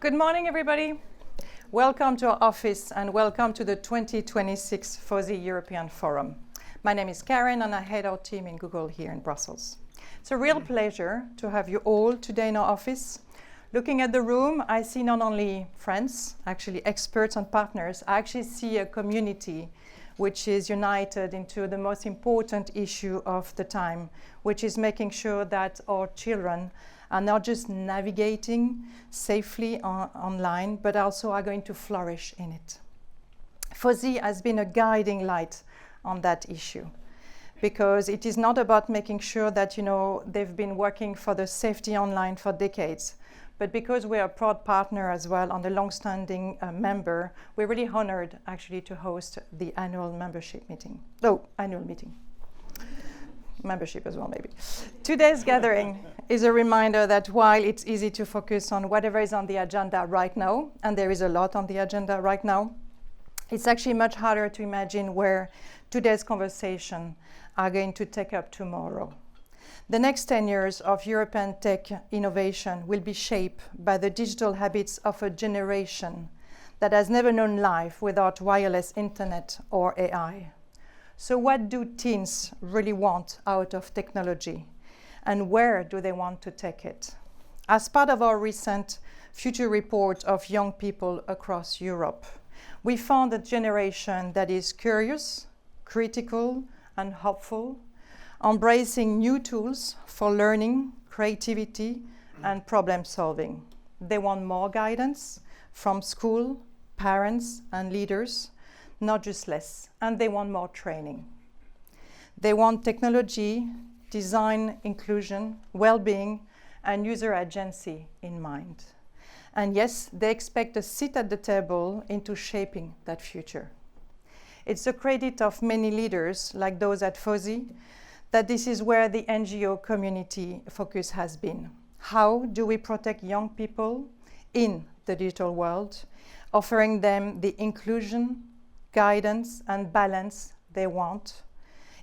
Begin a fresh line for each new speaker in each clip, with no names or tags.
Good morning, everybody. Welcome to our office and welcome to the 2026 FOSI European Forum. My name is Karen and I head our team in Google here in Brussels. It's a real pleasure to have you all today in our office. Looking at the room, I see not only friends, actually experts and partners, I actually see a community which is united into the most important issue of the time, which is making sure that our children are not just navigating safely online, but also are going to flourish in it. FOSI has been a guiding light on that issue, because it is not about making sure that, they've been working for the safety online for decades, but because we're a proud partner as well and a long-standing member, we're really honored actually to host the annual membership meeting. Membership as well, maybe. Today's gathering is a reminder that while it's easy to focus on whatever is on the agenda right now, and there is a lot on the agenda right now, it's actually much harder to imagine where today's conversation are going to take up tomorrow. The next 10 years of European tech innovation will be shaped by the digital habits of a generation that has never known life without wireless internet or AI. So what do teens really want out of technology? And where do they want to take it? As part of our recent future report of young people across Europe, we found a generation that is curious, critical, and hopeful, embracing new tools for learning, creativity, and problem solving. They want more guidance from school, parents, and leaders, not just less, and they want more training. They want technology, design, inclusion, well-being, and user agency in mind. And yes, they expect a seat at the table into shaping that future. It's the credit of many leaders, like those at FOSI, that this is where the NGO community focus has been. How do we protect young people in the digital world, offering them the inclusion, guidance, and balance they want,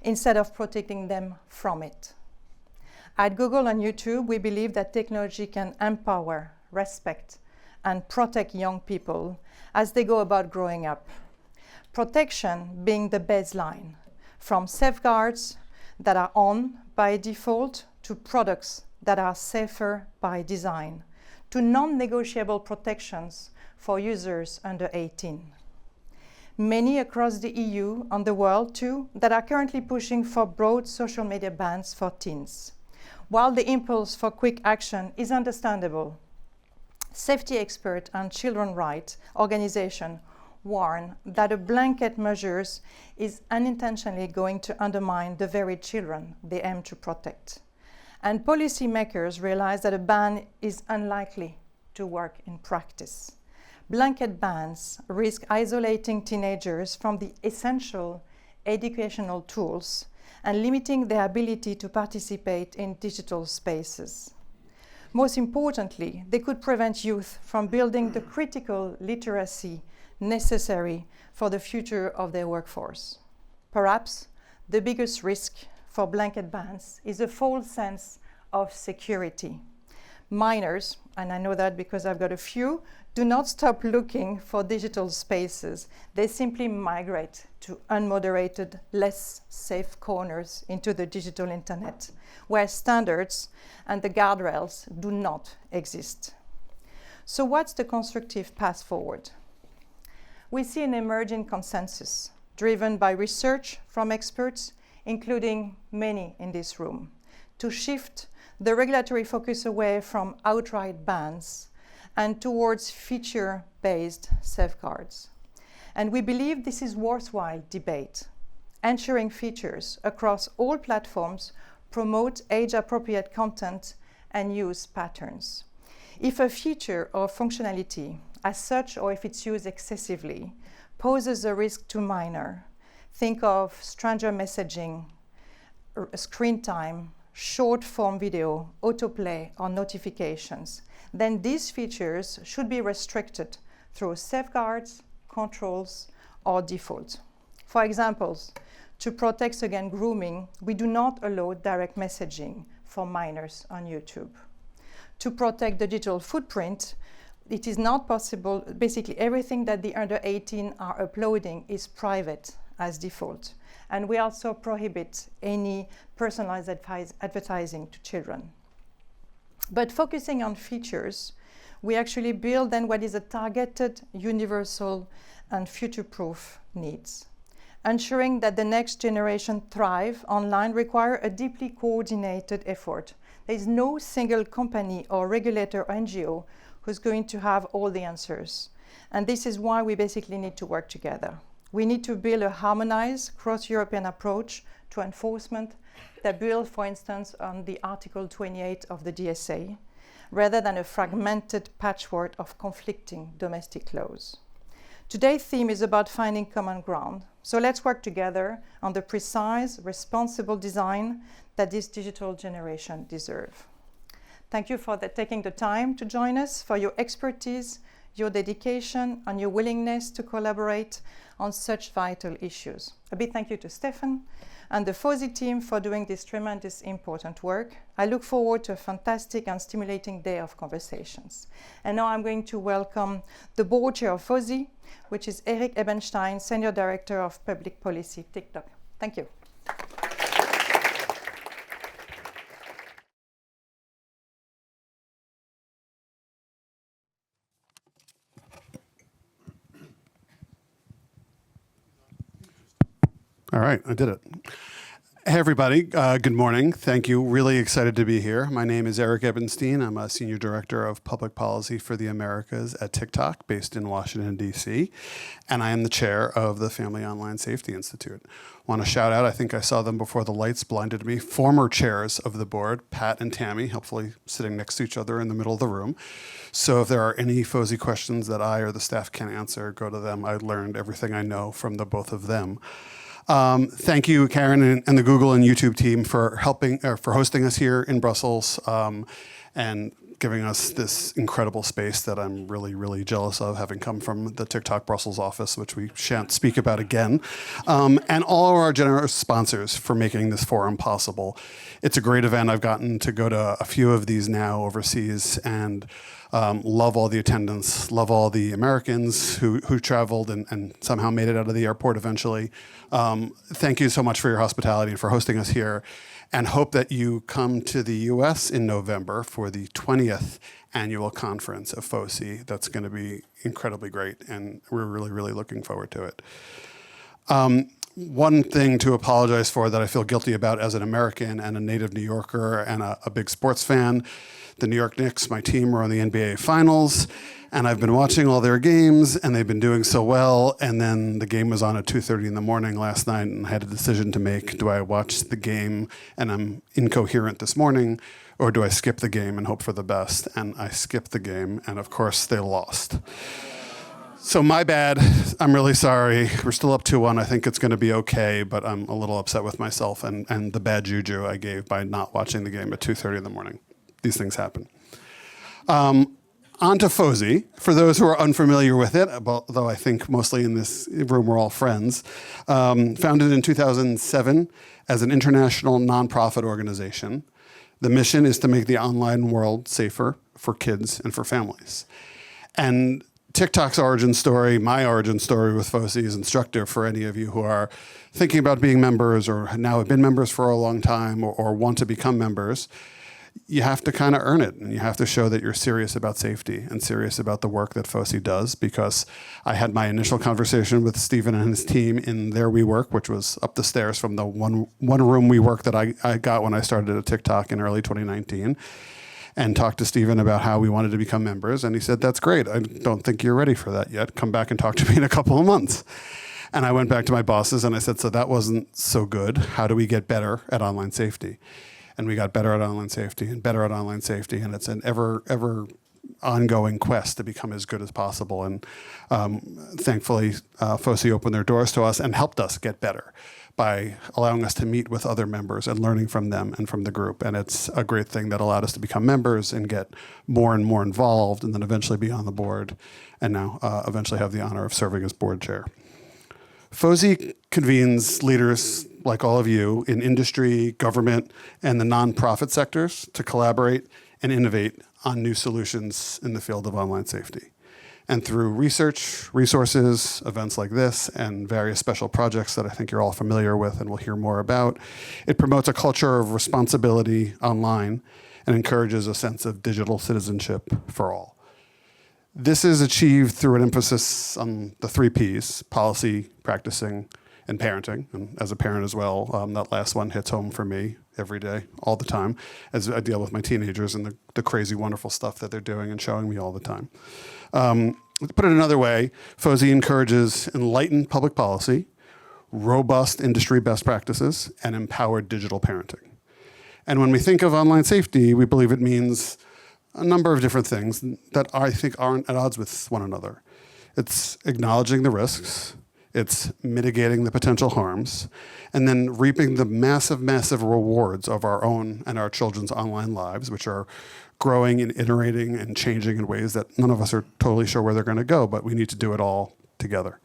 instead of protecting them from it? At Google and YouTube, we believe that technology can empower, respect, and protect young people as they go about growing up. Protection being the baseline, from safeguards that are on by default to products that are safer by design, to non-negotiable protections for users under 18. Many across the EU and the world too that are currently pushing for broad social media bans for teens. While the impulse for quick action is understandable, safety expert and children's rights organization warn that a blanket measures is unintentionally going to undermine the very children they aim to protect. And policymakers realize that a ban is unlikely to work in practice. Blanket bans risk isolating teenagers from the essential educational tools and limiting their ability to participate in digital spaces. Most importantly, they could prevent youth from building the critical literacy necessary for the future of their workforce. Perhaps the biggest risk for blanket bans is a false sense of security. Minors, and I know that because I've got a few, do not stop looking for digital spaces. They simply migrate to unmoderated, less safe corners into the digital internet, where standards and the guardrails do not exist. So what's the constructive path forward? We see an emerging consensus driven by research from experts, including many in this room, to shift the regulatory focus away from outright bans and towards feature-based safeguards. And we believe this is worthwhile debate. Ensuring features across all platforms promote age-appropriate content and use patterns. If a feature or functionality as such, or if it's used excessively, poses a risk to minor, think of stranger messaging, screen time, short-form video, autoplay, or notifications, then these features should be restricted through safeguards, controls, or defaults. For example, to protect against grooming, we do not allow direct messaging for minors on YouTube. To protect the digital footprint, it is not possible. Basically, everything that the under 18 are uploading is private as default. And we also prohibit any personalized advertising to children. But focusing on features, we actually build then what is a targeted, universal, and future-proof needs. Ensuring that the next generation thrive online require a deeply coordinated effort. There is no single company or regulator or NGO who's going to have all the answers. And this is why we basically need to work together. We need to build a harmonized cross-European approach to enforcement that builds, for instance, on the Article 28 of the DSA, rather than a fragmented patchwork of conflicting domestic laws. Today's theme is about finding common ground. So let's work together on the precise, responsible design that this digital generation deserves. Thank you for taking the time to join us, for your expertise, your dedication, and your willingness to collaborate on such vital issues. A big thank you to Stefan and the FOSI team for doing this tremendous important work. I look forward to a fantastic and stimulating day of conversations. And now I'm going to welcome the board chair of FOSI, which is Eric Ebenstein, Senior Director of Public Policy, TikTok. Thank you.
All right, I did it. Hey, everybody. Good morning. Thank you. Really excited to be here. My name is Eric Ebenstein. I'm a Senior Director of Public Policy for the Americas at TikTok, based in Washington, D.C., and I am the chair of the Family Online Safety Institute. Want to shout out, I think I saw them before the lights blinded me, former chairs of the board, Pat and Tammy, hopefully sitting next to each other in the middle of the room. So if there are any FOSI questions that I or the staff can answer, go to them. I learned everything I know from the both of them. Thank you, Karen and the Google and YouTube team for hosting us here in Brussels and giving us this incredible space that I'm really, really jealous of, having come from the TikTok Brussels office, which we shan't speak about again. And all of our generous sponsors for making this forum possible. It's a great event. I've gotten to go to a few of these now overseas and love all the attendance, love all the Americans who traveled and somehow made it out of the airport eventually. Thank you so much for your hospitality and for hosting us here, and hope that you come to the US in November for the 20th annual conference of FOSI. That's going to be incredibly great, and we're really, really looking forward to it. One thing to apologize for that I feel guilty about as an American and a native New Yorker and a big sports fan. The New York Knicks, my team, are on the NBA Finals, and I've been watching all their games, and they've been doing so well, and then the game was on at 2:30 in the morning last night, and I had a decision to make. Do I watch the game, and I'm incoherent this morning, or do I skip the game and hope for the best? And I skipped the game, and of course, they lost. So my bad. I'm really sorry. We're still up 2-1. I think it's going to be okay, but I'm a little upset with myself and the bad juju I gave by not watching the game at 2:30 in the morning. These things happen. On to FOSI. For those who are unfamiliar with it, although I think mostly in this room we're all friends, founded in 2007 as an international nonprofit organization. The mission is to make the online world safer for kids and for families. And TikTok's origin story, my origin story with FOSI, is instructive for any of you who are thinking about being members or now have been members for a long time or want to become members. You have to kind of earn it, and you have to show that you're serious about safety and serious about the work that FOSI does, because I had my initial conversation with Stephen and his team in their WeWork, which was up the stairs from the one room WeWork that I got when I started at TikTok in early 2019, and talked to Stephen about how we wanted to become members, and he said, that's great. I don't think you're ready for that yet. Come back and talk to me in a couple of months. And I went back to my bosses and I said, so that wasn't so good. How do we get better at online safety? And we got better at online safety and better at online safety. And it's an ever ongoing quest to become as good as possible. And thankfully, FOSI opened their doors to us and helped us get better by allowing us to meet with other members and learning from them and from the group. And it's a great thing that allowed us to become members and get more and more involved, and then eventually be on the board, and now eventually have the honor of serving as board chair. FOSI convenes leaders like all of you in industry, government, and the nonprofit sectors to collaborate and innovate on new solutions in the field of online safety. And through research, resources, events like this, and various special projects that I think you're all familiar with and will hear more about, it promotes a culture of responsibility online and encourages a sense of digital citizenship for all. This is achieved through an emphasis on the 3 Ps: policy, practicing, and parenting. And as a parent as well, that last one hits home for me every day, all the time, as I deal with my teenagers and the crazy, wonderful stuff that they're doing and showing me all the time. To put it another way, FOSI encourages enlightened public policy, robust industry best practices, and empowered digital parenting. And when we think of online safety, we believe it means a number of different things that I think aren't at odds with one another. It's acknowledging the risks, it's mitigating the potential harms, and then reaping the massive, massive rewards of our own and our children's online lives, which are growing and iterating and changing in ways that none of us are totally sure where they're going to go, but we need to do it all together.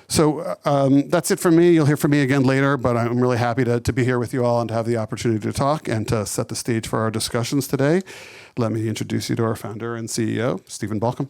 So that's it for me. You'll hear from me again later, but I'm really happy to be here with you all and to have the opportunity to talk and to set the stage for our discussions today. Let me introduce you to our founder and CEO, Stephen Balcom.